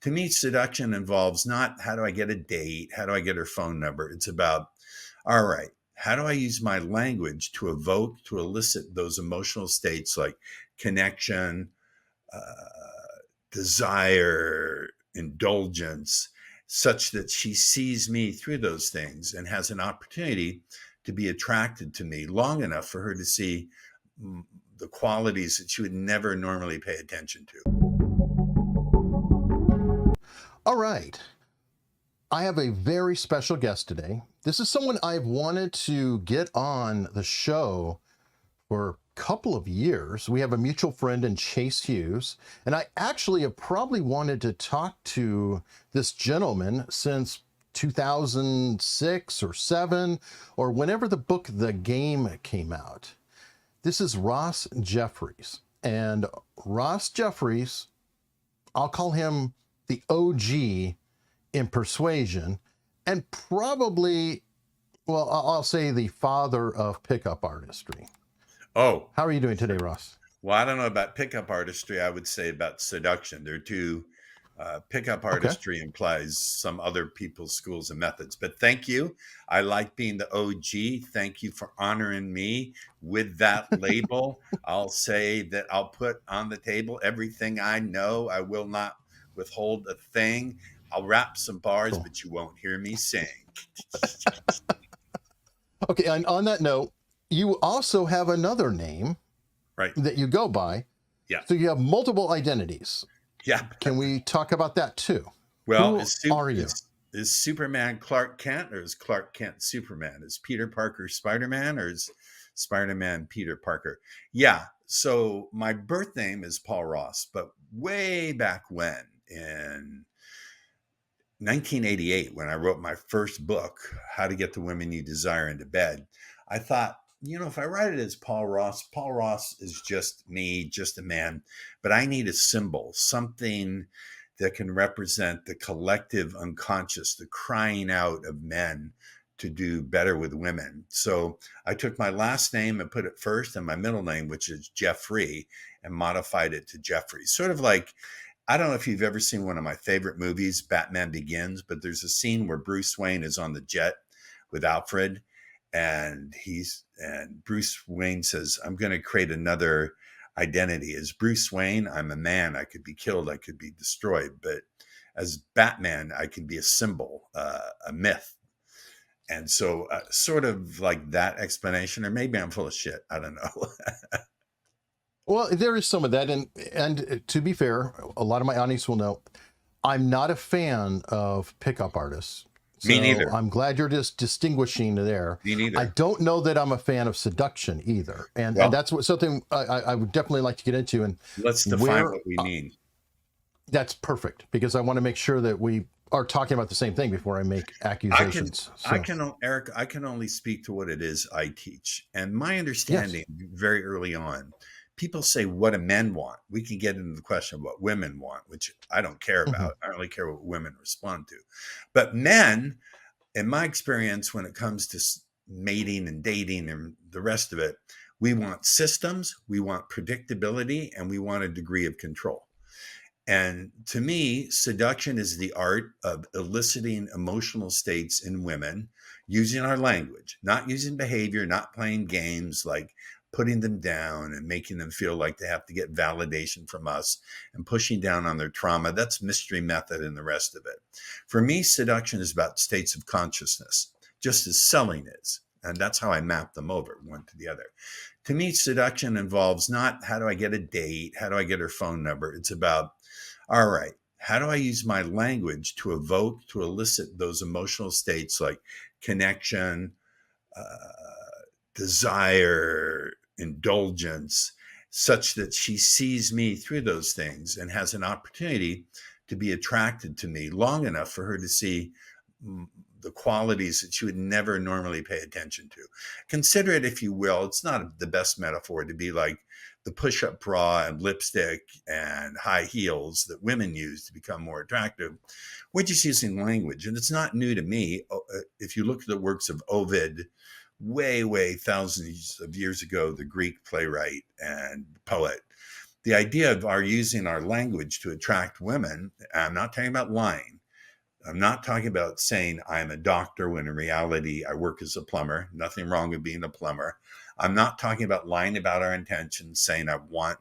To me, seduction involves not how do I get a date? How do I get her phone number? It's about, all right, how do I use my language to evoke, to elicit those emotional states like connection, desire, indulgence, such that she sees me through those things and has an opportunity to be attracted to me long enough for her to see the qualities that she would never normally pay attention to. All right. I have a very special guest today. This is someone I've wanted to get on the show for a couple of years. We have a mutual friend in Chase Hughes, and I actually have probably wanted to talk to this gentleman since 2006 or 7, or whenever the book The Game came out. This is Ross Jeffries. And Ross Jeffries, I'll call him the OG in Persuasion, and probably, well, I'll say the father of pickup artistry. Oh, How are you doing today, Ross? well, I don't know about pickup artistry. I would say about seduction. They're two. Pickup Okay. artistry implies some other people's schools and methods. But thank you. I like being the OG. Thank you for honoring me with that label. I'll say that I'll put on the table everything I know. I will not withhold a thing. I'll rap some bars, Cool. but you won't hear me sing. Okay, and on that note, you also have another name Right. that you go by. Yeah. So you have multiple identities. Yeah. Can we talk about that too? Well, Who are you? is Superman Clark Kent, or is Clark Kent Superman? Is Peter Parker Spider-Man, or is Spider-Man Peter Parker? Yeah. So my birth name is Paul Ross, but way back when, in 1988, when I wrote my first book, How to Get the Women You Desire into Bed, I thought, if I write it as Paul Ross is just me, just a man, but I need a symbol, something that can represent the collective unconscious, the crying out of men to do better with women. So I took my last name and put it first, and my middle name, which is Jeffrey, and modified it to Jeffrey. Sort of like, I don't know if you've ever seen one of my favorite movies, Batman Begins, but there's a scene where Bruce Wayne is on the jet with Alfred, and Bruce Wayne says, I'm going to create another identity. As Bruce Wayne, I'm a man. I could be killed. I could be destroyed. But as Batman, I can be a symbol, a myth. And so sort of like that explanation, or maybe I'm full of shit. I don't know. Well, there is some of that. And to be fair, a lot of my audience will know I'm not a fan of pickup artists. Me So neither. I'm glad you're just distinguishing there. Me neither. I don't know that I'm a fan of seduction either. And Well, that's something I would definitely like to get into. And let's define what we mean. that's perfect, because I want to make sure that we are talking about the same thing before I make accusations. Eric, I can only speak to what it is I teach. And my understanding very early on, people say, what do men want? We can get into the question of what women want, which I don't care about. I don't really care what women respond to. But men, in my experience, when it comes to mating and dating and the rest of it, we want systems, we want predictability, and we want a degree of control. And to me, seduction is the art of eliciting emotional states in women using our language, not using behavior, not playing games like putting them down and making them feel like they have to get validation from us and pushing down on their trauma. That's mystery method and the rest of it. For me, seduction is about states of consciousness, just as selling is. And that's how I map them over one to the other. To me, seduction involves not how do I get a date? How do I get her phone number? It's about, all right, how do I use my language to evoke, to elicit those emotional states like connection, desire, indulgence, such that she sees me through those things and has an opportunity to be attracted to me long enough for her to see the qualities that she would never normally pay attention to. Consider it, if you will, it's not the best metaphor to be like the push-up bra and lipstick and high heels that women use to become more attractive. We're just using language, and it's not new to me. If you look at the works of Ovid, way thousands of years ago, the Greek playwright and poet, the idea of our using our language to attract women, I'm not talking about lying. I'm not talking about saying I'm a doctor when in reality I work as a plumber. Nothing wrong with being a plumber. I'm not talking about lying about our intentions, saying I want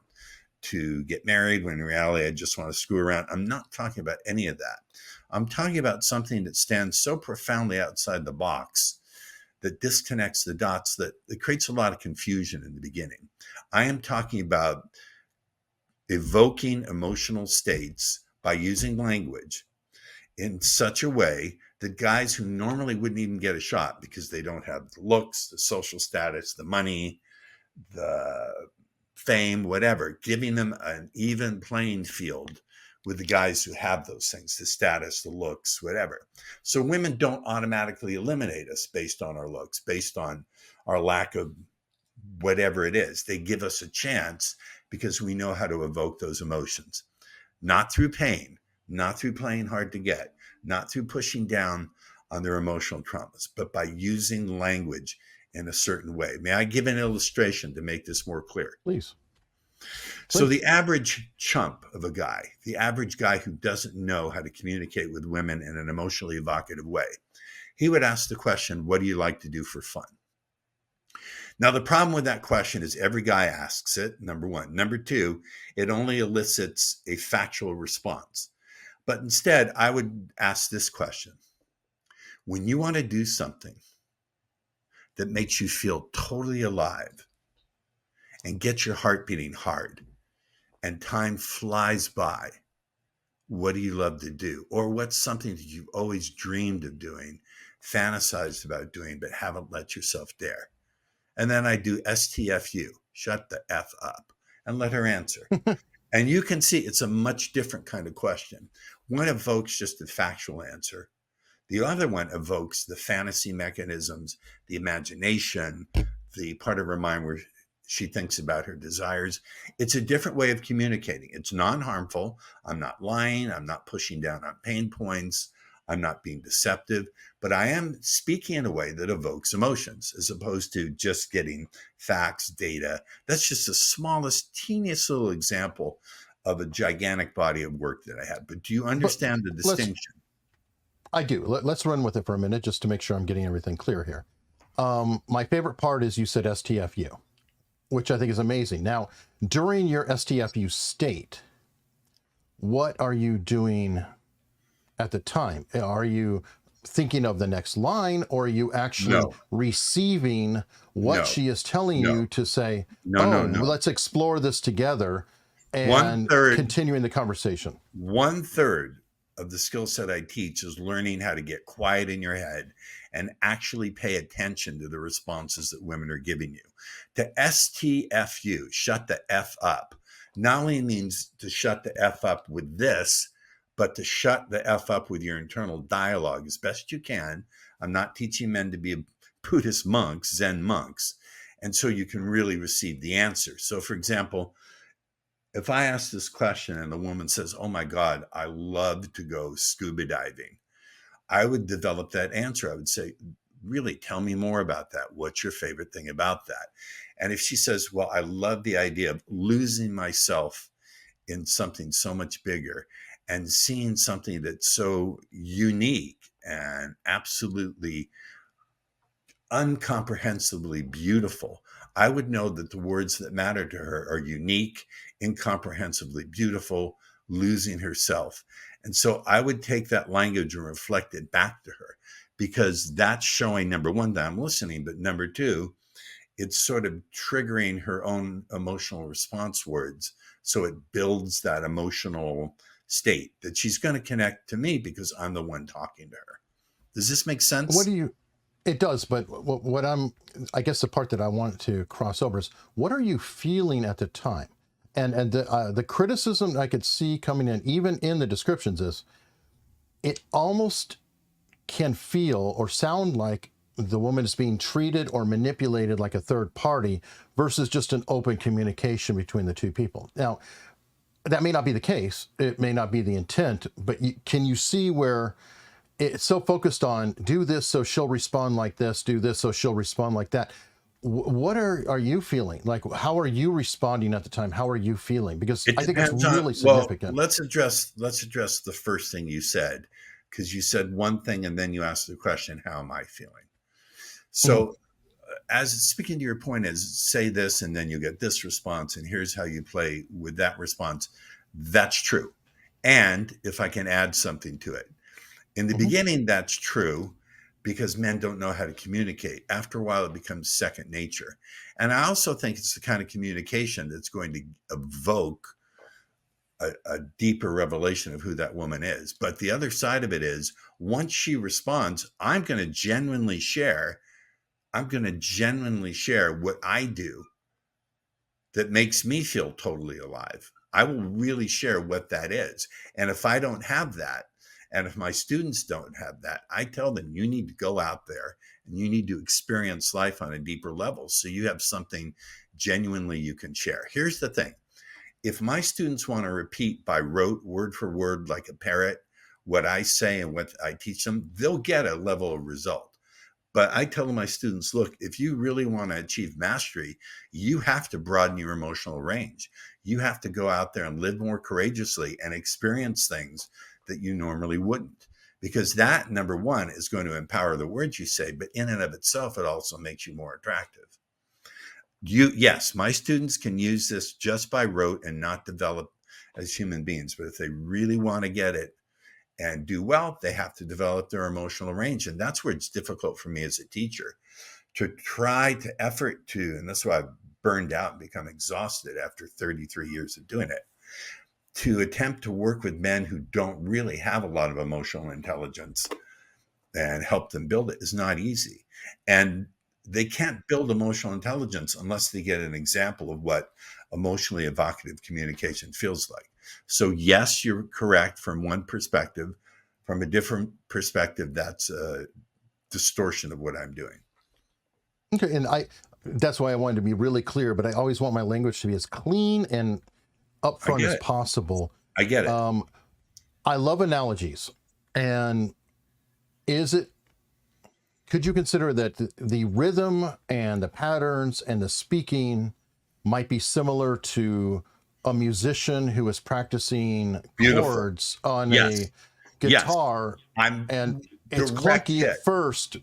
to get married when in reality I just want to screw around. I'm not talking about any of that. I'm talking about something that stands so profoundly outside the box that disconnects the dots, that it creates a lot of confusion in the beginning. I am talking about evoking emotional states by using language in such a way that guys who normally wouldn't even get a shot because they don't have the looks, the social status, the money, the fame, whatever, giving them an even playing field with the guys who have those things, the status, the looks, whatever. So women don't automatically eliminate us based on our looks, based on our lack of whatever it is. They give us a chance because we know how to evoke those emotions, not through pain, not through playing hard to get, not through pushing down on their emotional traumas, but by using language in a certain way. May I give an illustration to make this more clear? Please. So the average chump of a guy, the average guy who doesn't know how to communicate with women in an emotionally evocative way, he would ask the question, what do you like to do for fun? Now, the problem with that question is every guy asks it, number one. Number two, it only elicits a factual response. But instead, I would ask this question. When you want to do something that makes you feel totally alive and gets your heart beating hard and time flies by, what do you love to do? Or what's something that you've always dreamed of doing, fantasized about doing, but haven't let yourself dare? And then I do STFU, shut the F up, and let her answer. And you can see it's a much different kind of question. One evokes just a factual answer. The other one evokes the fantasy mechanisms, the imagination, the part of her mind where she thinks about her desires. It's a different way of communicating. It's non-harmful. I'm not lying. I'm not pushing down on pain points. I'm not being deceptive, but I am speaking in a way that evokes emotions as opposed to just getting facts, data. That's just the smallest, teeniest little example of a gigantic body of work that I have. But do you understand the distinction? I do. Let's run with it for a minute just to make sure I'm getting everything clear here. My favorite part is you said STFU, which I think is amazing. Now, during your STFU state, what are you doing at the time? Are you thinking of the next line, or are you actually receiving what she is telling you to say, let's explore this together and continuing the conversation? 1/3 of the skill set I teach is learning how to get quiet in your head and actually pay attention to the responses that women are giving you. To STFU, shut the F up, not only means to shut the F up with this, but to shut the F up with your internal dialogue as best you can. I'm not teaching men to be Buddhist monks, Zen monks. And so you can really receive the answer. So for example, if I ask this question and the woman says, oh my God, I love to go scuba diving, I would develop that answer. I would say, really, tell me more about that. What's your favorite thing about that? And if she says, well, I love the idea of losing myself in something so much bigger and seeing something that's so unique and absolutely incomprehensibly beautiful, I would know that the words that matter to her are unique, incomprehensibly beautiful, losing herself. And so I would take that language and reflect it back to her, because that's showing, number one, that I'm listening, but number two, it's sort of triggering her own emotional response words. So it builds that emotional state that she's going to connect to me because I'm the one talking to her. Does this make sense? It does, but I guess the part that I want to cross over is, what are you feeling at the time? And the criticism I could see coming in, even in the descriptions, is it almost can feel or sound like the woman is being treated or manipulated like a third party versus just an open communication between the two people. Now, that may not be the case. It may not be the intent, but can you see where it's so focused on do this so she'll respond like this, do this so she'll respond like that, what are you feeling? Like, how are you responding at the time? How are you feeling? Because It I think it's depends on, really well, significant. let's address the first thing you said, because you said one thing and then you asked the question, how am I feeling? Mhm. So as speaking to your point is, say this and then you get this response, and here's how you play with that response. That's true. And if I can add something to it, in the Mhm. beginning, that's true because men don't know how to communicate. After a while, it becomes second nature. And I also think it's the kind of communication that's going to evoke a deeper revelation of who that woman is. But the other side of it is, once she responds, I'm going to genuinely share what I do that makes me feel totally alive. I will really share what that is. And if I don't have that, and if my students don't have that, I tell them, you need to go out there and you need to experience life on a deeper level so you have something genuinely you can share. Here's the thing. If my students want to repeat by rote, word for word, like a parrot, what I say and what I teach them, they'll get a level of result. But I tell my students, look, if you really want to achieve mastery, you have to broaden your emotional range. You have to go out there and live more courageously and experience things that you normally wouldn't. Because that, number one, is going to empower the words you say, but in and of itself, it also makes you more attractive. Yes, my students can use this just by rote and not develop as human beings. But if they really want to get it and do well, they have to develop their emotional range. And that's where it's difficult for me as a teacher to try to effort to, and that's why I've burned out and become exhausted after 33 years of doing it, to attempt to work with men who don't really have a lot of emotional intelligence and help them build it is not easy. And they can't build emotional intelligence unless they get an example of what emotionally evocative communication feels like. So, yes, you're correct from one perspective. From a different perspective, that's a distortion of what I'm doing. Okay, and that's why I wanted to be really clear, but I always want my language to be as clean and I upfront get as it. possible. I get it. Um, I love analogies. And is it, could you consider that the rhythm and the patterns and the speaking might be similar to a musician who is practicing Beautiful. chords on Yes. a Yes. guitar, I'm and it's direct clunky at hit. first,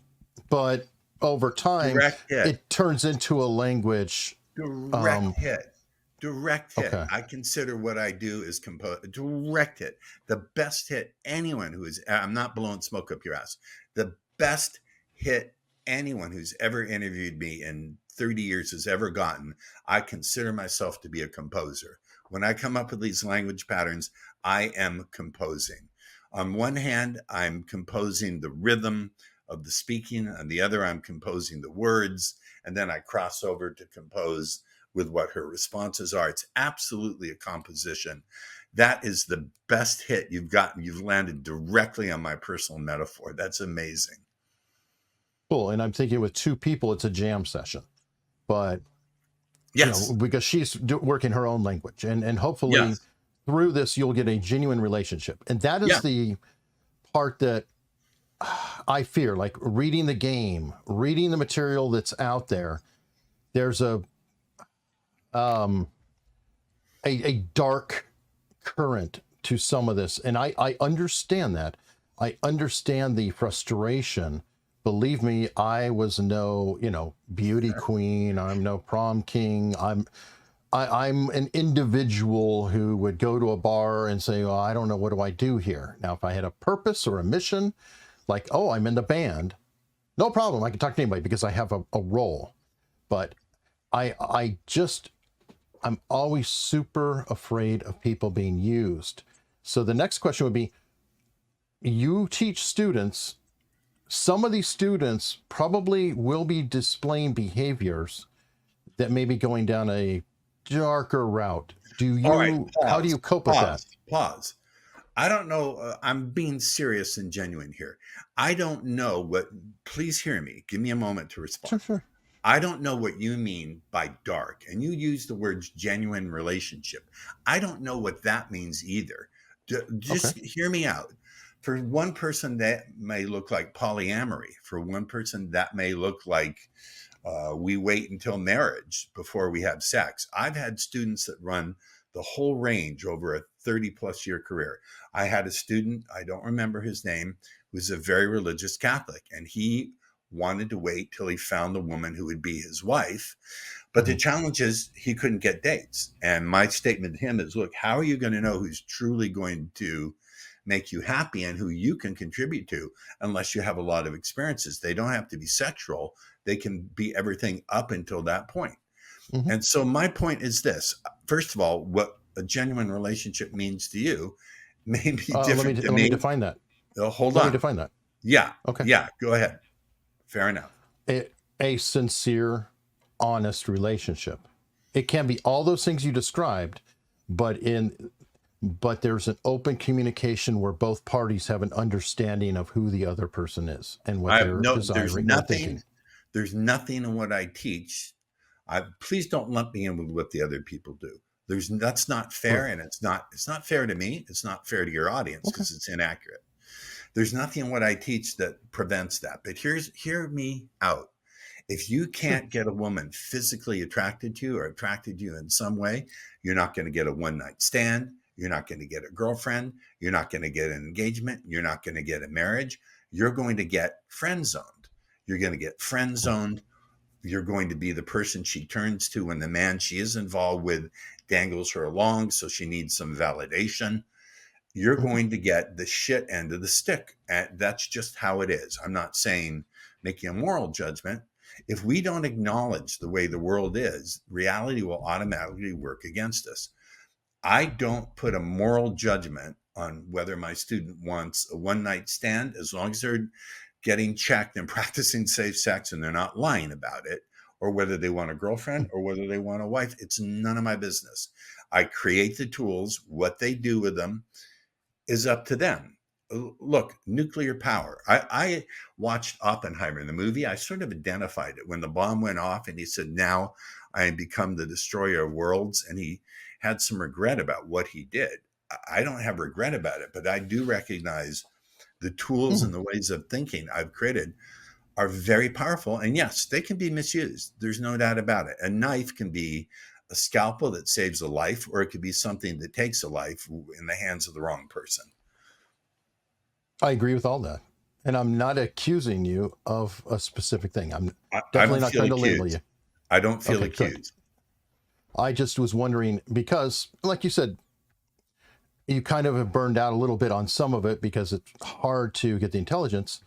but over time Direct hit. it turns into a language. Direct Um, hit. Direct hit. okay. I consider what I do is compose direct hit. The best hit anyone who is, I'm not blowing smoke up your ass. The best hit anyone who's ever interviewed me in 30 years has ever gotten. I consider myself to be a composer. When I come up with these language patterns, I am composing. On one hand, I'm composing the rhythm of the speaking. On the other, I'm composing the words. And then I cross over to compose with what her responses are. It's absolutely a composition. That is the best hit you've gotten. You've landed directly on my personal metaphor. That's amazing. Cool. And I'm thinking with two people, it's a jam session, but Yes. because she's working her own language, and hopefully Yes. through this, you'll get a genuine relationship. And that is Yeah. the part that I fear, like reading the game, reading the material that's out there. There's um, a dark current to some of this. And I understand that. I understand the frustration. Believe me, I was no, beauty queen. I'm no prom king. I'm an individual who would go to a bar and say, "Oh, I don't know, what do I do here?" Now, if I had a purpose or a mission, like, "Oh, I'm in the band," no problem. I can talk to anybody because I have a role. But I just, I'm always super afraid of people being used. So the next question would be, you teach students, some of these students probably will be displaying behaviors that may be going down a darker route. All right. How do Pause. you cope with that? Pause. I don't know. I'm being serious and genuine here. I don't know what, please hear me. Give me a moment to Sure, respond. sure. I don't know what you mean by dark. And you use the words genuine relationship. I don't know what that means either. Okay. Just hear me out. For one person, that may look like polyamory. For one person, that may look like We wait until marriage before we have sex. I've had students that run the whole range over a 30+ year career. I had a student, I don't remember his name, who was a very religious Catholic, and he wanted to wait till he found the woman who would be his wife. But the challenge is he couldn't get dates. And my statement to him is, look, how are you going to know who's truly going to make you happy and who you can contribute to unless you have a lot of experiences? They don't have to be sexual. They can be everything up until that point. Mm-hmm. And so my point is this. First of all, what a genuine relationship means to you may be different to me. Let me define that. Hold on. Let me define that. Yeah. Okay. Yeah. Go ahead. Fair enough. A sincere, honest relationship. It can be all those things you described, but there's an open communication where both parties have an understanding of who the other person is and what they're desiring or thinking. There's nothing in what I teach. Please don't lump me in with what the other people do. That's not fair, right. And it's not fair to me. It's not fair to your audience because it's inaccurate. There's nothing in what I teach that prevents that. But hear me out. If you can't get a woman physically attracted to you or attracted to you in some way, you're not going to get a one-night stand. You're not going to get a girlfriend. You're not going to get an engagement. You're not going to get a marriage. You're going to get friend-zoned. You're going to get friend-zoned. You're going to be the person she turns to when the man she is involved with dangles her along, so she needs some validation. You're going to get the shit end of the stick. And that's just how it is. I'm not saying making a moral judgment. If we don't acknowledge the way the world is, reality will automatically work against us. I don't put a moral judgment on whether my student wants a one-night stand, as long as they're getting checked and practicing safe sex and they're not lying about it, or whether they want a girlfriend or whether they want a wife. It's none of my business. I create the tools. What they do with them is up to them. Look, nuclear power. I watched Oppenheimer in the movie. I sort of identified it when the bomb went off and he said, now I become the destroyer of worlds. And he had some regret about what he did. I don't have regret about it, but I do recognize the tools and the ways of thinking I've created are very powerful. And yes, they can be misused. There's no doubt about it. A knife can be a scalpel that saves a life, or it could be something that takes a life in the hands of the wrong person. I agree with all that. And I'm not accusing you of a specific thing. I'm definitely not trying to label you. I don't feel accused. Good. I just was wondering, because like you said, you kind of have burned out a little bit on some of it because it's hard to get the intelligence.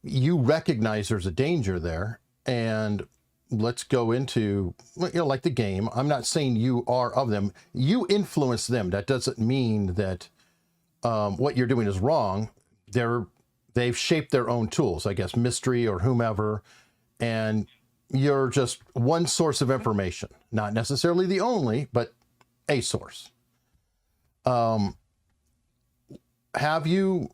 You recognize there's a danger there, and let's go into, like the game. I'm not saying you are of them. You influence them. That doesn't mean that what you're doing is wrong. They've shaped their own tools, I guess, mystery or whomever, and you're just one source of information, not necessarily the only, but a source. Have you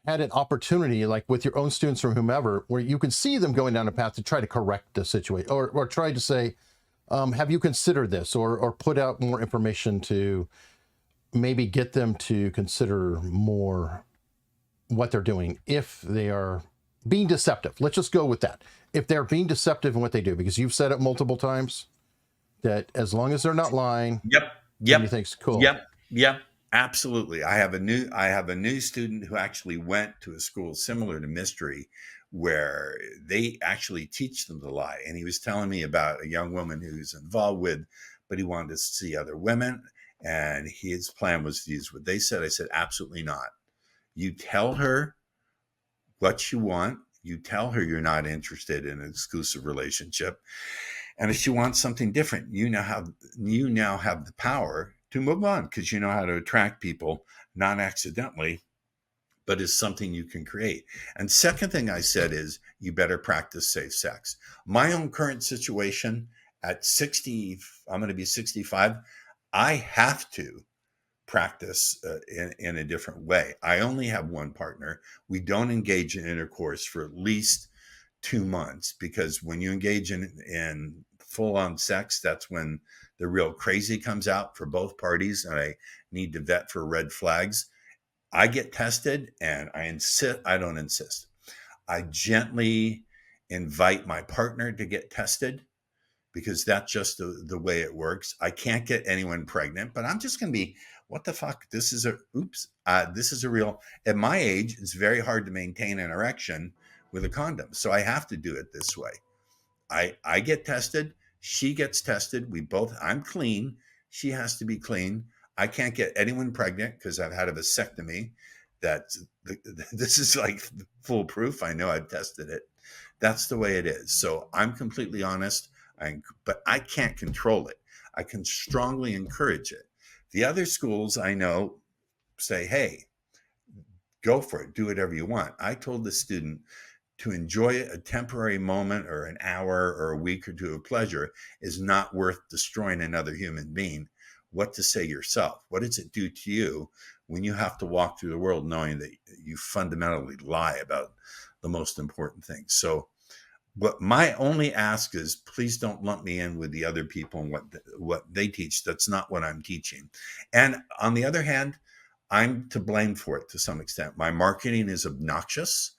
had an opportunity, like with your own students or whomever, where you can see them going down a path to try to correct the situation, or try to say, have you considered this, or put out more information to maybe get them to consider more what they're doing if they are being deceptive? Let's just go with that. If they're being deceptive in what they do, because you've said it multiple times that as long as they're not lying. Yep. You think it's cool. Yep. Absolutely. I have a new student who actually went to a school similar to Mystery, where they actually teach them to lie. And he was telling me about a young woman who's involved with, but he wanted to see other women. And his plan was to use what they said. I said, absolutely not. You tell her what you want. You tell her you're not interested in an exclusive relationship. And if she wants something different, you now have the power to move on, because you know how to attract people, not accidentally, but is something you can create. And second thing I said is, you better practice safe sex. My own current situation at 60, I'm going to be 65. I have to practice in a different way. I only have one partner. We don't engage in intercourse for at least 2 months, because when you engage in full-on sex, that's when the real crazy comes out for both parties, and I need to vet for red flags. I get tested, and I don't insist. I gently invite my partner to get tested because that's just the way it works. I can't get anyone pregnant, but I'm just going to be, what the fuck? This is a real, at my age, it's very hard to maintain an erection with a condom. So I have to do it this way. I get tested. She gets tested. I'm clean. She has to be clean. I can't get anyone pregnant because I've had a vasectomy. This is like foolproof. I know I've tested it. That's the way it is. So I'm completely honest, but I can't control it. I can strongly encourage it. The other schools I know say, hey, go for it. Do whatever you want. I told the student to enjoy a temporary moment or an hour or a week or two of pleasure is not worth destroying another human being. What to say yourself? What does it do to you when you have to walk through the world knowing that you fundamentally lie about the most important things? So what my only ask is, please don't lump me in with the other people and what they teach. That's not what I'm teaching. And on the other hand, I'm to blame for it to some extent. My marketing is obnoxious.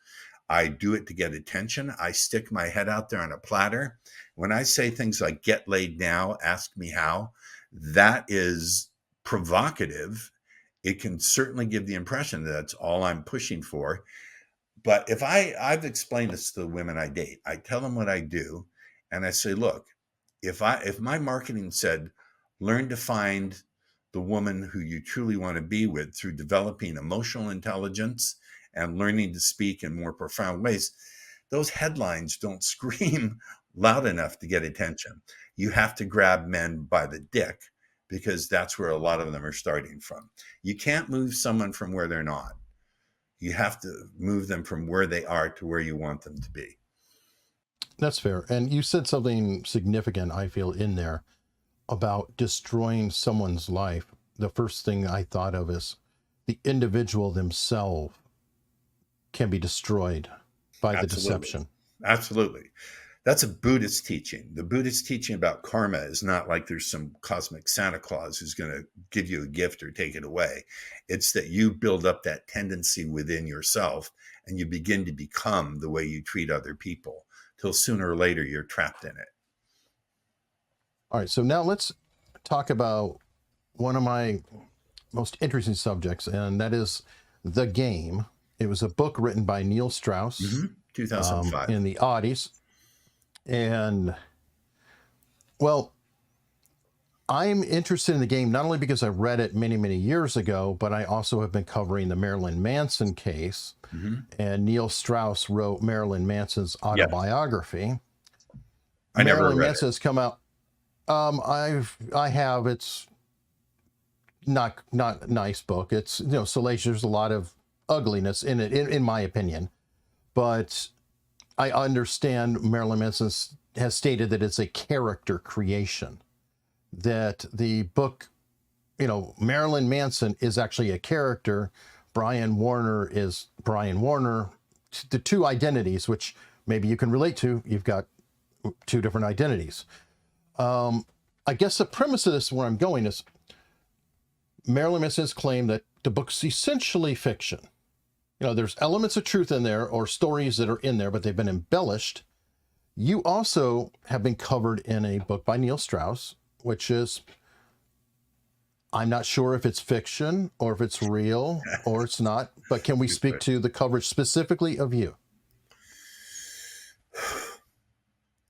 I do it to get attention. I stick my head out there on a platter. When I say things like get laid now, ask me how, that is provocative. It can certainly give the impression that that's all I'm pushing for. But if I've explained this to the women I date, I tell them what I do. And I say, look, if my marketing said, learn to find the woman who you truly want to be with through developing emotional intelligence and learning to speak in more profound ways, those headlines don't scream loud enough to get attention. You have to grab men by the dick because that's where a lot of them are starting from. You can't move someone from where they're not. You have to move them from where they are to where you want them to be. That's fair. And you said something significant, I feel, in there about destroying someone's life. The first thing I thought of is the individual themselves can be destroyed by the deception. Absolutely. That's a Buddhist teaching. The Buddhist teaching about karma is not like there's some cosmic Santa Claus who's going to give you a gift or take it away. It's that you build up that tendency within yourself and you begin to become the way you treat other people till sooner or later you're trapped in it. All right. So now let's talk about one of my most interesting subjects, and that is The Game. It was a book written by Neil Strauss, 2005. In the Oddies. And, well, I'm interested in The Game not only because I read it many, many years ago, but I also have been covering the Marilyn Manson case. And Neil Strauss wrote Marilyn Manson's autobiography. I never Marilyn read Manson has come out. I have. It's not a nice book. It's, salacious. There's a lot of ugliness in it, in my opinion. But I understand Marilyn Manson has stated that it's a character creation, that the book, Marilyn Manson is actually a character. Brian Warner is Brian Warner. The two identities, which maybe you can relate to, you've got two different identities. I guess the premise of this, where I'm going, is Marilyn Manson's claim that the book's essentially fiction. There's elements of truth in there or stories that are in there, but they've been embellished. You also have been covered in a book by Neil Strauss, which is, I'm not sure if it's fiction or if it's real or it's not, but can we speak to the coverage specifically of you?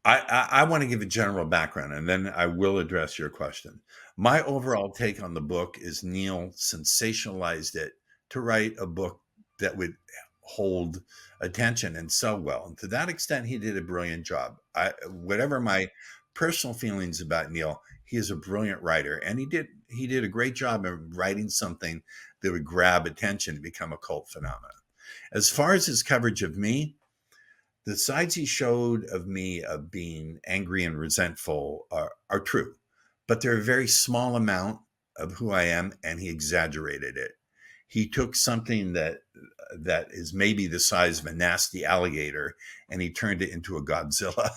I want to give a general background and then I will address your question. My overall take on the book is Neil sensationalized it to write a book that would hold attention and sell well. And to that extent, he did a brilliant job. Whatever my personal feelings about Neil, he is a brilliant writer, and he did a great job of writing something that would grab attention and become a cult phenomenon. As far as his coverage of me, the sides he showed of me of being angry and resentful are true, but they're a very small amount of who I am, and he exaggerated it. He took something that is maybe the size of a nasty alligator and he turned it into a Godzilla.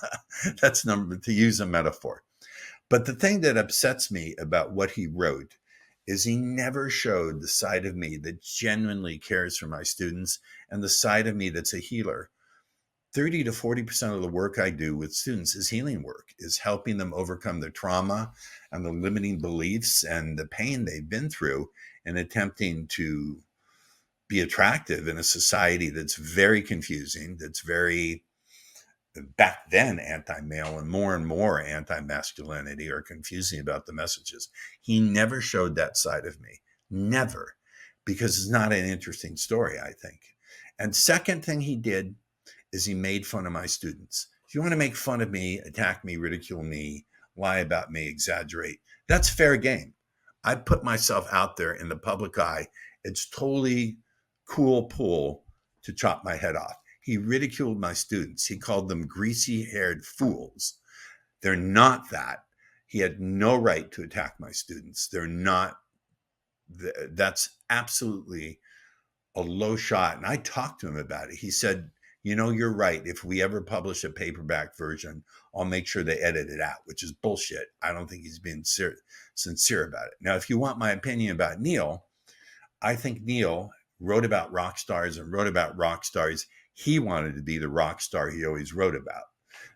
That's to use a metaphor. But the thing that upsets me about what he wrote is he never showed the side of me that genuinely cares for my students and the side of me that's a healer. 30 to 40% of the work I do with students is healing work, is helping them overcome their trauma and the limiting beliefs and the pain they've been through, and attempting to be attractive in a society that's very confusing, that's very, back then, anti-male, and more anti-masculinity, or confusing about the messages. He never showed that side of me. Never. Because it's not an interesting story, I think. And second thing he did is he made fun of my students. If you want to make fun of me, attack me, ridicule me, lie about me, exaggerate, that's fair game. I put myself out there in the public eye. It's totally cool pull to chop my head off. He ridiculed my students. He called them greasy-haired fools. They're not that. He had no right to attack my students. They're not. That's absolutely a low shot. And I talked to him about it. He said, you're right. If we ever publish a paperback version, I'll make sure they edit it out, which is bullshit. I don't think he's being sincere about it. Now, if you want my opinion about Neil, I think Neil wrote about rock stars and wrote about rock stars. He wanted to be the rock star he always wrote about.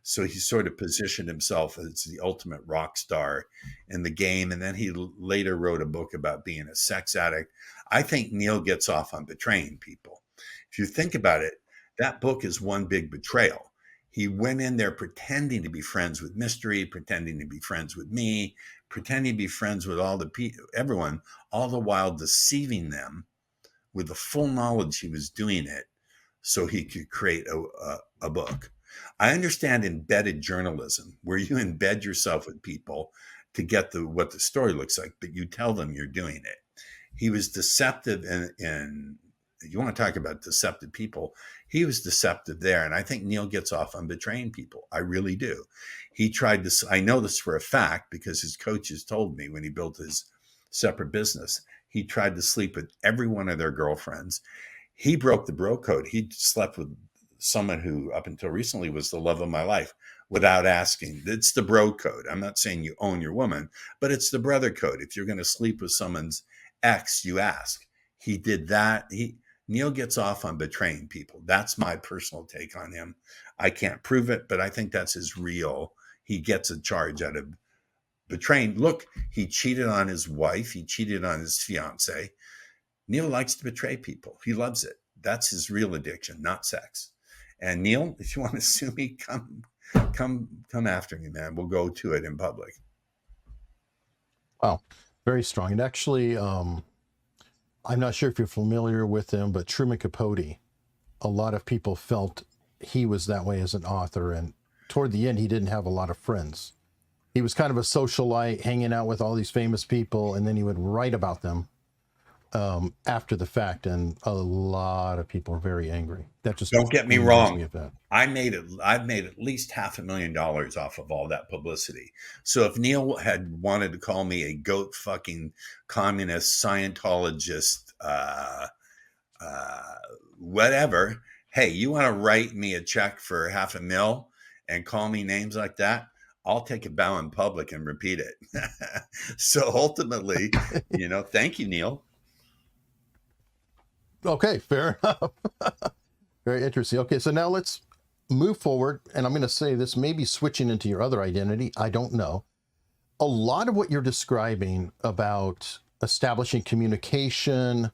So he sort of positioned himself as the ultimate rock star in the game. And then he later wrote a book about being a sex addict. I think Neil gets off on betraying people. If you think about it, that book is one big betrayal. He went in there pretending to be friends with Mystery, pretending to be friends with me, pretending to be friends with everyone, all the while deceiving them with the full knowledge he was doing it so he could create a book. I understand embedded journalism, where you embed yourself with people to get what the story looks like, but you tell them you're doing it. He was deceptive in you want to talk about deceptive people. He was deceptive there. And I think Neil gets off on betraying people. I really do. He tried to, I know this for a fact because his coaches told me when he built his separate business, he tried to sleep with every one of their girlfriends. He broke the bro code. He slept with someone who up until recently was the love of my life without asking. It's the bro code. I'm not saying you own your woman, but it's the brother code. If you're going to sleep with someone's ex, you ask. He did that. Neil gets off on betraying people. That's my personal take on him. I can't prove it, but I think that's his real. He gets a charge out of betraying. Look, he cheated on his wife. He cheated on his fiance. Neil likes to betray people. He loves it. That's his real addiction, not sex. And Neil, if you want to sue me, come after me, man. We'll go to it in public. Wow, very strong. And actually, I'm not sure if you're familiar with him, but Truman Capote, a lot of people felt he was that way as an author. And toward the end, he didn't have a lot of friends. He was kind of a socialite, hanging out with all these famous people, and then he would write about them after the fact. And a lot of people are very angry. That just don't get me wrong. I've made at least $500,000 off of all that publicity. So if Neil had wanted to call me a goat fucking communist Scientologist, whatever, hey, you want to write me a check for $500,000 and call me names like that? I'll take a bow in public and repeat it. So ultimately, thank you, Neil. Okay, fair enough. Very interesting. Okay, so now let's move forward. And I'm going to say this may be switching into your other identity. I don't know. A lot of what you're describing about establishing communication,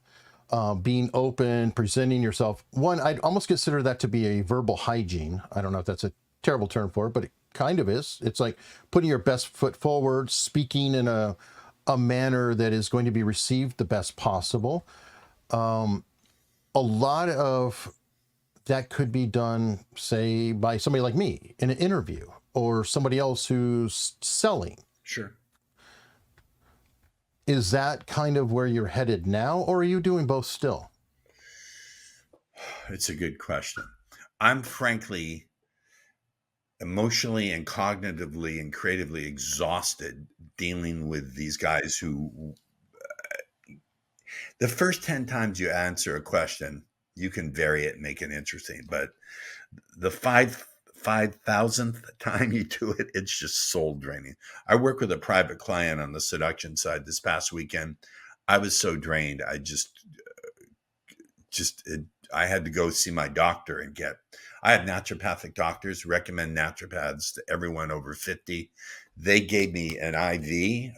being open, presenting yourself. One, I'd almost consider that to be a verbal hygiene. I don't know if that's a terrible term for it, but it kind of is. It's like putting your best foot forward, speaking in a manner that is going to be received the best possible. A lot of that could be done, say, by somebody like me in an interview or somebody else who's selling. Sure. Is that kind of where you're headed now, or are you doing both still? It's a good question. I'm frankly emotionally and cognitively and creatively exhausted dealing with these guys who the first 10 times you answer a question, you can vary it and make it interesting. But the 5,000th time you do it, it's just soul draining. I work with a private client on the seduction side this past weekend. I was so drained. I had to go see my doctor and I have naturopathic doctors recommend naturopaths to everyone over 50. They gave me an IV,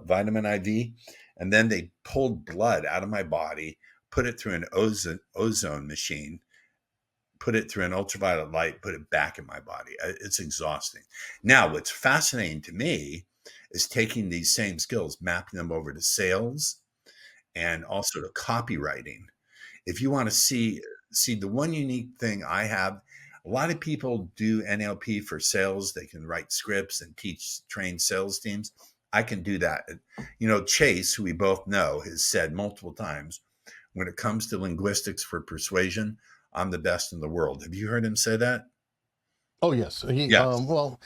vitamin IV, and then they pulled blood out of my body, put it through an ozone machine, put it through an ultraviolet light, put it back in my body. It's exhausting. Now, what's fascinating to me is taking these same skills, mapping them over to sales and also to copywriting. If you want to see the one unique thing I have, a lot of people do NLP for sales. They can write scripts and train sales teams. I can do that. Chase, who we both know, has said multiple times, when it comes to linguistics for persuasion, I'm the best in the world. Have you heard him say that? Oh, yes. Yes. Well,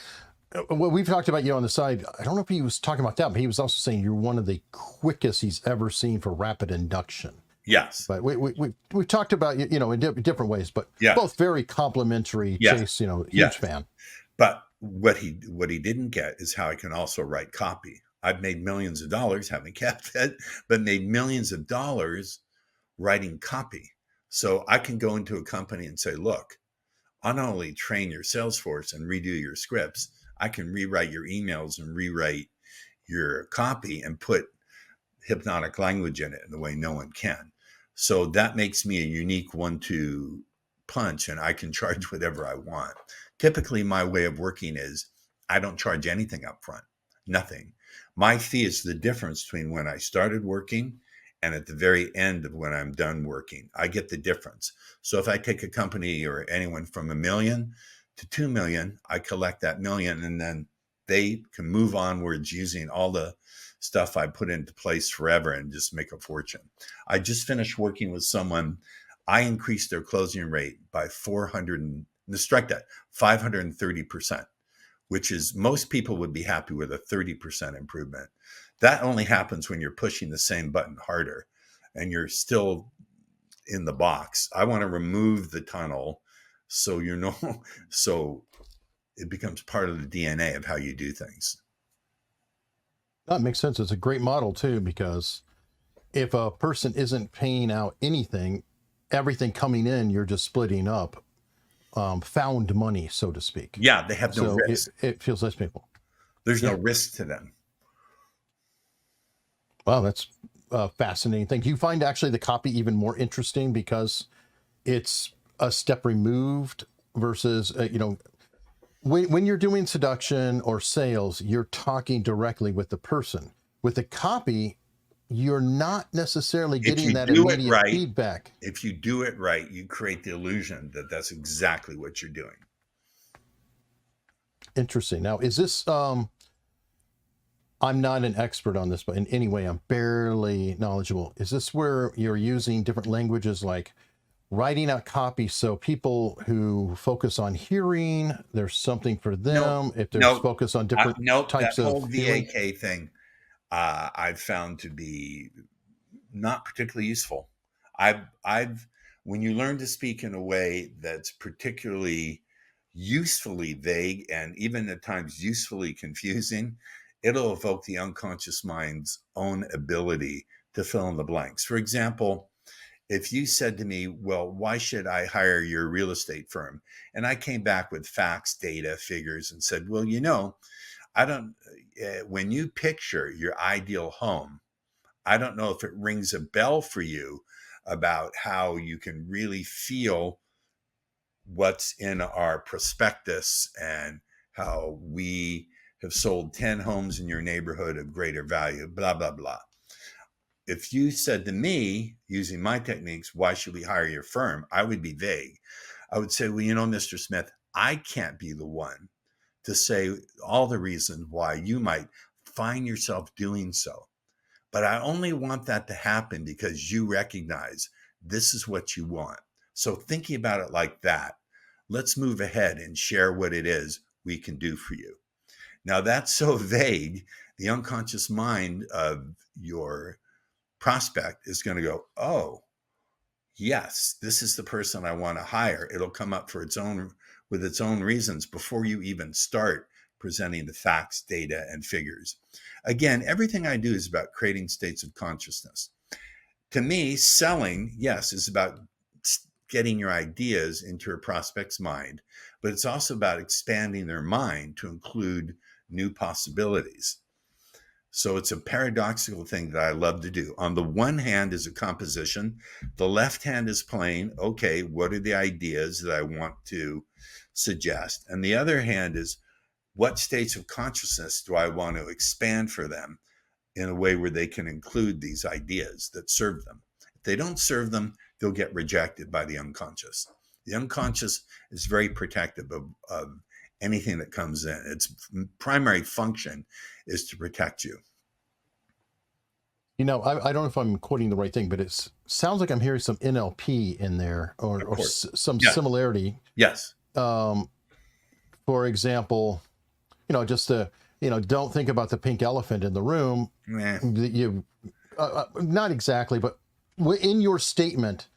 we've talked about you on the side. I don't know if he was talking about that, but he was also saying you're one of the quickest he's ever seen for rapid induction. Yes. But we've talked about, in different ways, but both very complimentary. Yes. Chase, huge fan. But what he didn't get is how I can also write copy. I've made millions of dollars, haven't kept it, but made millions of dollars writing copy. So I can go into a company and say, look, I'll not only train your sales force and redo your scripts, I can rewrite your emails and rewrite your copy and put hypnotic language in it in the way no one can. So that makes me a unique 1-2 punch, and I can charge whatever I want. Typically, my way of working is I don't charge anything up front, nothing. My fee is the difference between when I started working and at the very end of when I'm done working. I get the difference. So if I take a company or anyone from $1 million to $2 million, I collect that $1 million, and then they can move onwards using all the stuff I put into place forever and just make a fortune. I just finished working with someone. I increased their closing rate by 530%, which is, most people would be happy with a 30% improvement. That only happens when you're pushing the same button harder and you're still in the box. I want to remove the tunnel so so it becomes part of the DNA of how you do things. That makes sense. It's a great model too, because if a person isn't paying out anything, everything coming in, you're just splitting up, found money, so to speak. Yeah, they have no risk. It feels less people. There's no risk to them. Wow, that's a fascinating thing. Do you find actually the copy even more interesting because it's a step removed versus, when you're doing seduction or sales, you're talking directly with the person. With the copy, you're not necessarily getting that immediate feedback. If you do it right, you create the illusion that that's exactly what you're doing. Interesting. Now, is this, I'm not an expert on this, but in any way, I'm barely knowledgeable. Is this where you're using different languages, like writing out copy, so people who focus on hearing, there's something for them? If there's focus on different types of that whole VAK thing, I've found to be not particularly useful. When you learn to speak in a way that's particularly usefully vague and even at times usefully confusing, it'll evoke the unconscious mind's own ability to fill in the blanks. For example, if you said to me, well, why should I hire your real estate firm? And I came back with facts, data, figures, and said, well, when you picture your ideal home, I don't know if it rings a bell for you about how you can really feel what's in our prospectus and how we have sold 10 homes in your neighborhood of greater value, blah, blah, blah. If you said to me, using my techniques, why should we hire your firm? I would be vague. I would say, well, Mr. Smith, I can't be the one to say all the reasons why you might find yourself doing so. But I only want that to happen because you recognize this is what you want. So thinking about it like that, let's move ahead and share what it is we can do for you. Now, that's so vague, the unconscious mind of your prospect is going to go, oh, yes, this is the person I want to hire. It'll come up with its own reasons before you even start presenting the facts, data, and figures. Again, everything I do is about creating states of consciousness. To me, selling, yes, is about getting your ideas into your prospect's mind, but it's also about expanding their mind to include new possibilities. So it's a paradoxical thing that I love to do. On the one hand is a composition. The left hand is playing, okay, what are the ideas that I want to suggest? And the other hand is, what states of consciousness do I want to expand for them in a way where they can include these ideas that serve them? If they don't serve them, they'll get rejected by the unconscious. The unconscious is very protective of anything that comes in. Its primary function is to protect you. You know, I don't know if I'm quoting the right thing, but it sounds like I'm hearing some NLP in there, or some similarity. Yes. For example, you know, just don't think about the pink elephant in the room. You, not exactly, but in your statement,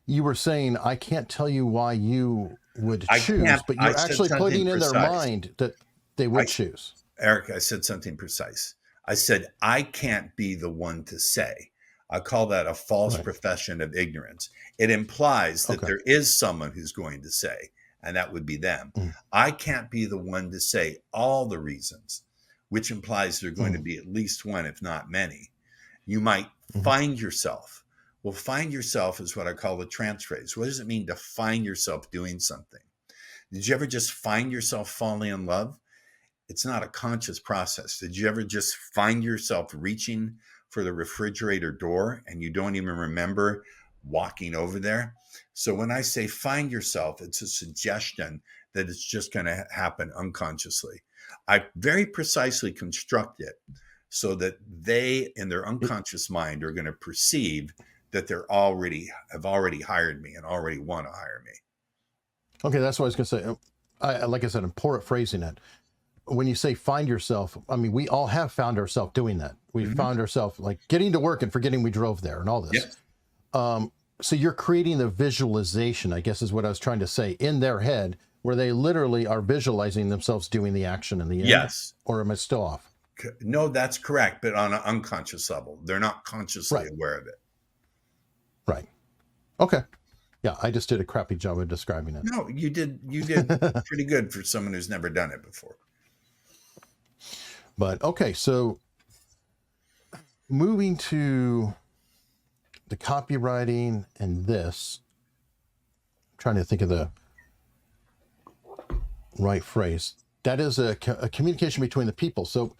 you were saying, I can't tell you why you would choose, but you're actually putting in their mind that they would choose. Eric, I said something precise. I said, I can't be the one to say. I call that a false profession of ignorance. It implies that there is someone who's going to say, and that would be them. I can't be the one to say all the reasons, which implies there are going to be at least one, if not many. You might find yourself. Well, find yourself is what I call the trance phrase. What does it mean to find yourself doing something? Did you ever just find yourself falling in love? It's not a conscious process. Did you ever just find yourself reaching for the refrigerator door and you don't even remember walking over there? So when I say find yourself, it's a suggestion that it's just going to happen unconsciously. I very precisely construct it so that they, in their unconscious mind, are going to perceive that have already hired me and already want to hire me. Okay, that's what I was going to say. Like I said, I'm poor at phrasing it. When you say find yourself, I mean, we all have found ourselves doing that. We found ourselves like getting to work and forgetting we drove there and all this. Yes. So you're creating the visualization, I guess is what I was trying to say, in their head, where they literally are visualizing themselves doing the action in the end. Yes. Or am I still off? No, that's correct. But on an unconscious level, they're not consciously aware of it. Right. Okay. Yeah, I just did a crappy job of describing it. No, you did pretty good for someone who's never done it before. But okay, so moving to the copywriting and this, I'm trying to think of the right phrase. That is a communication between the people. So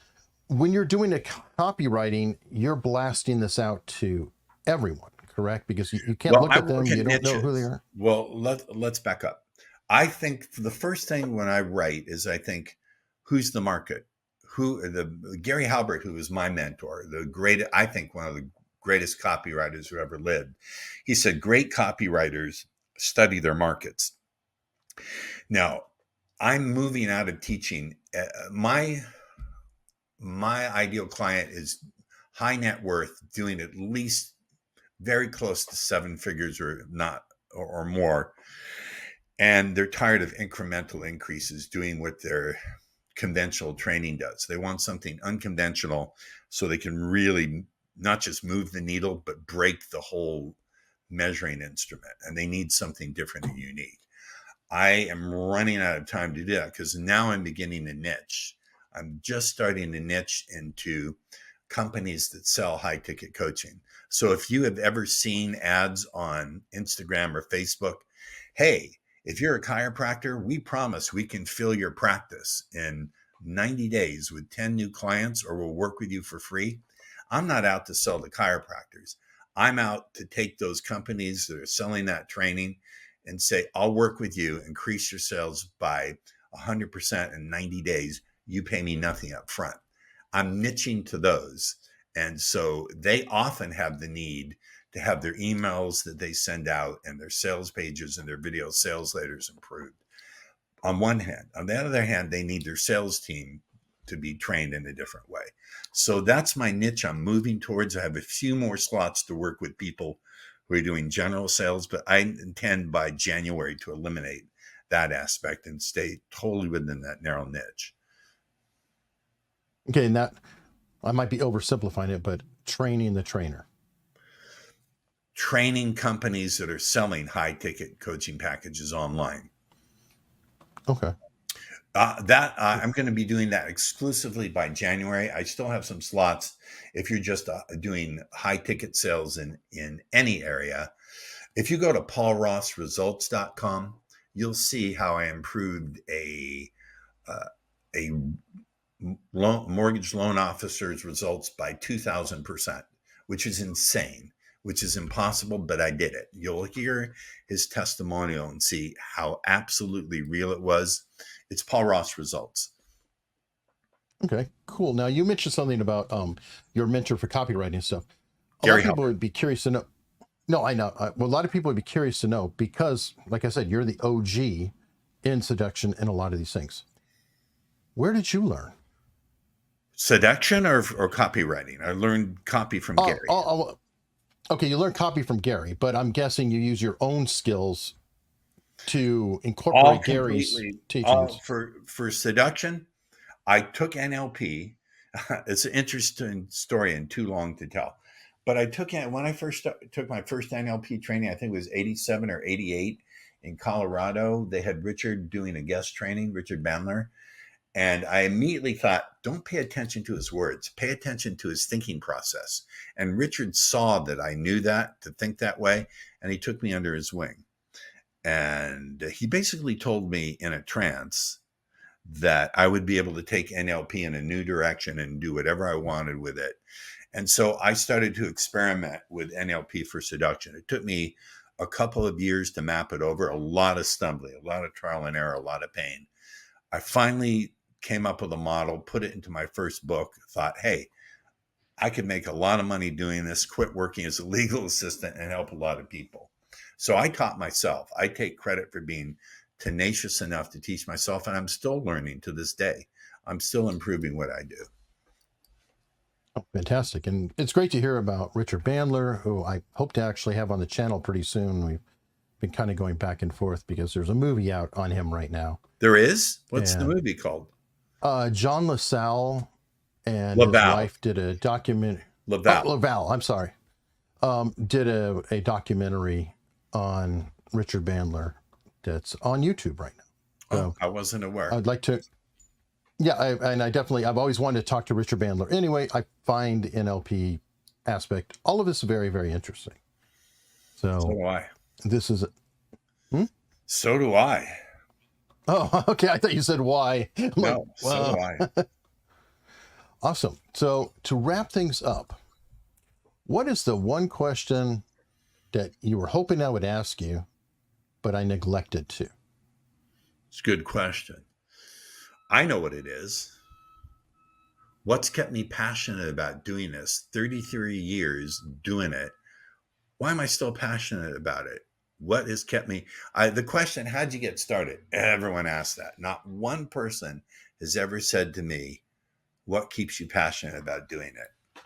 when you're doing a copywriting, you're blasting this out to everyone, correct? Because you can't look at them, you don't know who they are. Well, let's back up. I think the first thing when I write is I think, who's the market? Gary Halbert, who was my mentor, I think one of the greatest copywriters who ever lived. He said, great copywriters study their markets. Now, I'm moving out of teaching. My ideal client is high net worth, doing at least very close to 7 figures or more. And they're tired of incremental increases, doing what their conventional training does. They want something unconventional so they can really not just move the needle, but break the whole measuring instrument. And they need something different and unique. I am running out of time to do that because now I'm beginning to niche. I'm just starting to niche into companies that sell high ticket coaching. So if you have ever seen ads on Instagram or Facebook, hey, if you're a chiropractor, we promise we can fill your practice in 90 days with 10 new clients, or we'll work with you for free. I'm not out to sell to chiropractors. I'm out to take those companies that are selling that training and say, I'll work with you, increase your sales by 100% in 90 days. You pay me nothing up front. I'm niching to those. And so they often have the need to have their emails that they send out and their sales pages and their video sales letters improved. On one hand. On the other hand, they need their sales team to be trained in a different way. So that's my niche I'm moving towards. I have a few more slots to work with people who are doing general sales, but I intend by January to eliminate that aspect and stay totally within that narrow niche. Okay, and that, I might be oversimplifying it, but training the trainer. training companies that are selling high ticket coaching packages online. Okay. I'm going to be doing that exclusively by January. I still have some slots if you're just doing high ticket sales in any area. If you go to paulrossresults.com, you'll see how I improved a mortgage loan officer's results by 2,000%, which is insane, which is impossible, but I did it. You'll hear his testimonial and see how absolutely real it was. It's Paul Ross Results. Okay, cool. Now you mentioned something about your mentor for copywriting stuff. A Gary lot of people Halbert. would be curious to know. No, I know. Well, a lot of people would be curious to know because, like I said, you're the OG in seduction and a lot of these things. Where did you learn? Seduction or copywriting? I learned copy from Gary. Okay, you learned copy from Gary, but I'm guessing you use your own skills to incorporate Gary's teachings. For seduction, I took NLP. It's an interesting story and too long to tell. But I took it when I first took my first NLP training. I think it was 87 or 88 in Colorado. They had Richard doing a guest training, Richard Bandler. And I immediately thought, don't pay attention to his words, pay attention to his thinking process. And Richard saw that I knew that, to think that way, and he took me under his wing. And he basically told me in a trance that I would be able to take NLP in a new direction and do whatever I wanted with it. And so I started to experiment with NLP for seduction. It took me a couple of years to map it over, a lot of stumbling, a lot of trial and error, a lot of pain. I finally came up with a model, put it into my first book, thought, hey, I could make a lot of money doing this, quit working as a legal assistant and help a lot of people. So I taught myself. I take credit for being tenacious enough to teach myself, and I'm still learning to this day. I'm still improving what I do. Oh, fantastic. And it's great to hear about Richard Bandler, who I hope to actually have on the channel pretty soon. We've been kind of going back and forth because there's a movie out on him right now. There is? What's the movie called? John LaSalle and Laval. his wife did a documentary. Laval, I'm sorry. Did a documentary on Richard Bandler that's on YouTube right now. So I wasn't aware. I'd like to, I've always wanted to talk to Richard Bandler. Anyway, I find the NLP aspect, all of this very, very interesting. So do I. This is So do I. Oh, okay. I thought you said why. No, so do I. Awesome. So to wrap things up, what is the one question that you were hoping I would ask you, but I neglected to? It's a good question. I know what it is. What's kept me passionate about doing this? 33 years doing it. Why am I still passionate about it? What has kept me? The question, how'd you get started? Everyone asks that. Not one person has ever said to me, what keeps you passionate about doing it?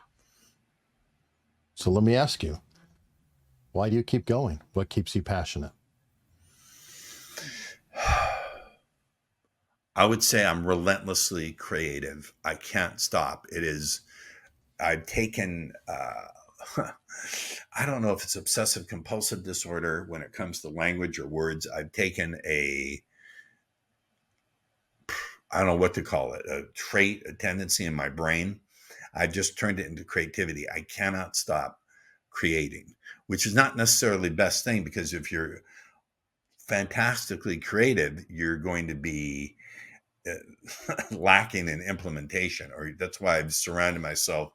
So let me ask you, why do you keep going? What keeps you passionate? I would say I'm relentlessly creative. I can't stop. I've taken, I don't know if it's obsessive compulsive disorder when it comes to language or words. I've taken I don't know what to call it, a trait, a tendency in my brain. I've just turned it into creativity. I cannot stop creating, which is not necessarily the best thing, because if you're fantastically creative, you're going to be lacking in implementation, or that's why I've surrounded myself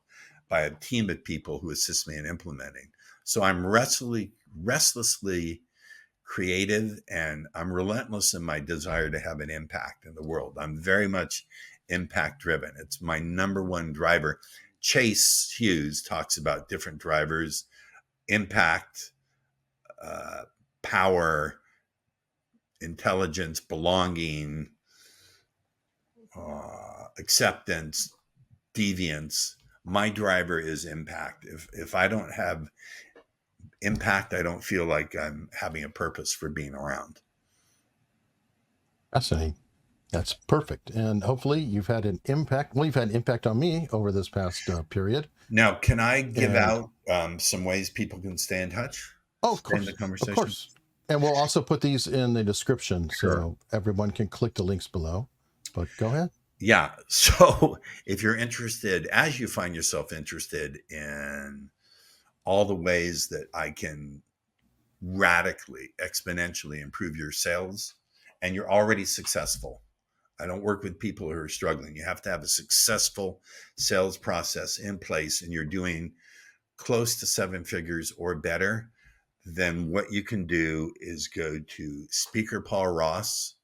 by a team of people who assist me in implementing. So I'm restlessly creative, and I'm relentless in my desire to have an impact in the world. I'm very much impact driven. It's my number one driver. Chase Hughes talks about different drivers: impact, power, intelligence, belonging, acceptance, deviance. My driver is impact. If I don't have impact, I don't feel like I'm having a purpose for being around. Fascinating. That's perfect. And hopefully you've had an impact. Well, you've had an impact on me over this past period. Now, can I give And out some ways people can stay in touch, oh, stay in the of conversation? course. And we'll also put these in the description Sure. so everyone can click the links below. But go ahead. Yeah. So if you're interested, as you find yourself interested in all the ways that I can radically, exponentially improve your sales, and you're already successful. I don't work with people who are struggling. You have to have a successful sales process in place, and you're doing close to 7 figures or better. Then what you can do is go to Speaker Paul Ross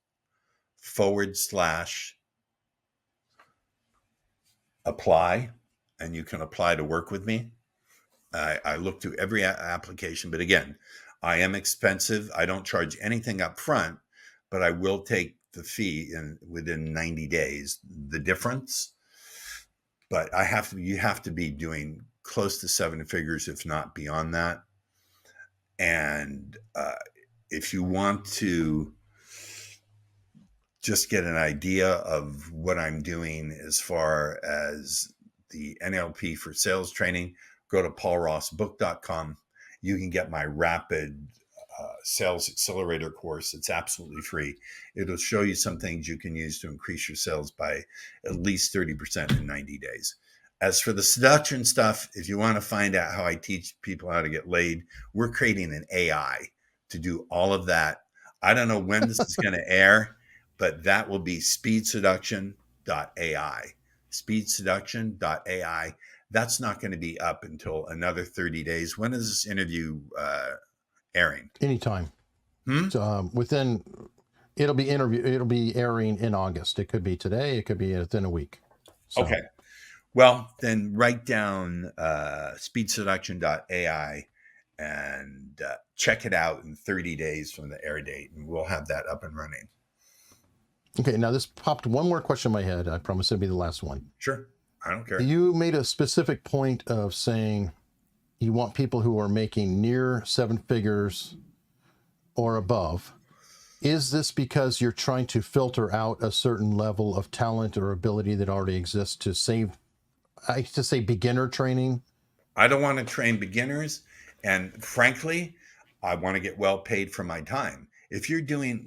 /apply, and you can apply to work with me. I look through every application, but again, I am expensive. I don't charge anything up front, but I will take the fee within 90 days, the difference. But you have to be doing close to 7 figures, if not beyond that. And if you want to just get an idea of what I'm doing as far as the NLP for sales training, go to paulrossbook.com. You can get my rapid sales accelerator course. It's absolutely free. It'll show you some things you can use to increase your sales by at least 30% in 90 days. As for the seduction stuff, if you want to find out how I teach people how to get laid, we're creating an AI to do all of that. I don't know when this is going to air, but that will be speedseduction.ai. Speedseduction.ai. That's not going to be up until another 30 days. When is this interview airing? Anytime. So, it'll be airing in August. It could be today. It could be within a week. So. Okay. Well, then write down speedseduction.ai and check it out in 30 days from the air date, and we'll have that up and running. Okay, now this popped one more question in my head. I promise it'll be the last one. Sure. I don't care. You made a specific point of saying you want people who are making near 7 figures or above. Is this because you're trying to filter out a certain level of talent or ability that already exists to save, I used to say beginner training? I don't want to train beginners. And frankly, I want to get well paid for my time. If you're doing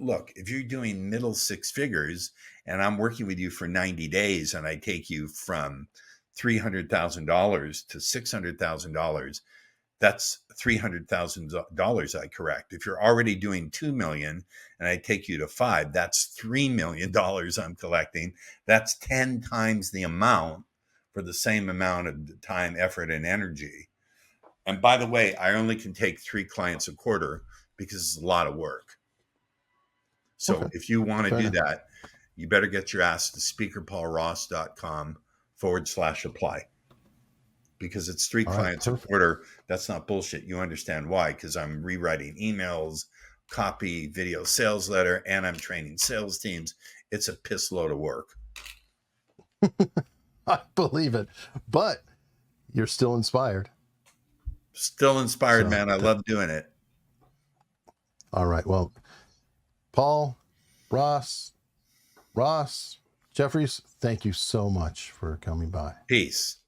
middle 6 figures and I'm working with you for 90 days and I take you from $300,000 to $600,000, that's $300,000 I correct. If you're already doing 2 million and I take you to 5, that's $3 million I'm collecting. That's 10 times the amount for the same amount of time, effort, and energy. And by the way, I only can take 3 clients a quarter because it's a lot of work. So Okay. if you want to Fair do enough. that, you better get your ass to speakerpaulross.com/apply, because it's 3 All right, clients a perfect. quarter. That's not bullshit. You understand why? Because I'm rewriting emails, copy, video sales letter, and I'm training sales teams. It's a piss load of work. I believe it, but you're still inspired. Still inspired, So, man. I love doing it. All right. Well, Paul, Ross Jeffries, thank you so much for coming by. Peace.